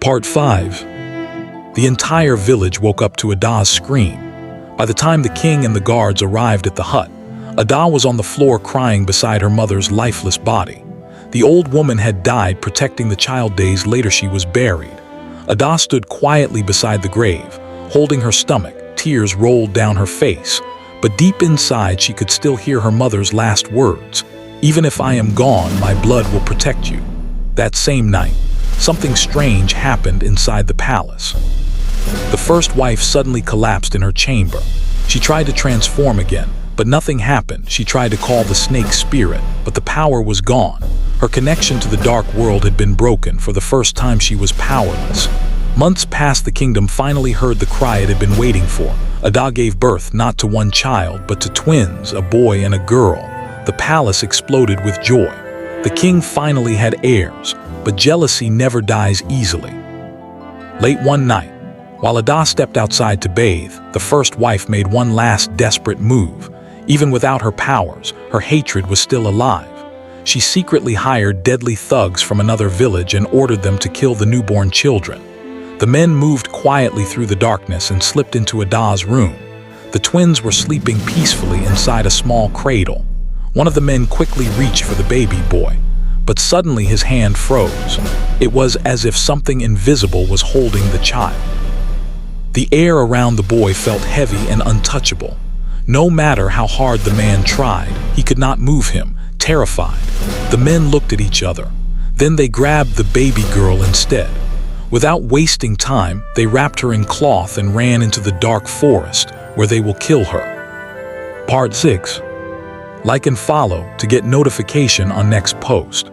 Part 5. The entire village woke up to Adah's scream. By the time the king and the guards arrived at the hut, Adah was on the floor crying beside her mother's lifeless body. The old woman had died protecting the child. Days later she was buried. Adah stood quietly beside the grave, holding her stomach. Tears rolled down her face, but deep inside she could still hear her mother's last words. "Even if I am gone, my blood will protect you." That same night, something strange happened inside the palace. The first wife suddenly collapsed in her chamber. She tried to transform again, but nothing happened. She tried to call the snake spirit, but the power was gone. Her connection to the dark world had been broken. For the first time she was powerless. Months passed. The kingdom finally heard the cry it had been waiting for. Adah gave birth not to one child, but to twins, a boy and a girl. The palace exploded with joy. The king finally had heirs, but jealousy never dies easily. Late one night, while Adah stepped outside to bathe, the first wife made one last desperate move. Even without her powers, her hatred was still alive. She secretly hired deadly thugs from another village and ordered them to kill the newborn children. The men moved quietly through the darkness and slipped into Adah's room. The twins were sleeping peacefully inside a small cradle. One of the men quickly reached for the baby boy, but suddenly his hand froze. It was as if something invisible was holding the child. The air around the boy felt heavy and untouchable. No matter how hard the man tried, he could not move him. Terrified, the men looked at each other. Then they grabbed the baby girl instead. Without wasting time, they wrapped her in cloth and ran into the dark forest, where they will kill her. Part 6. Like and follow to get notification on next post.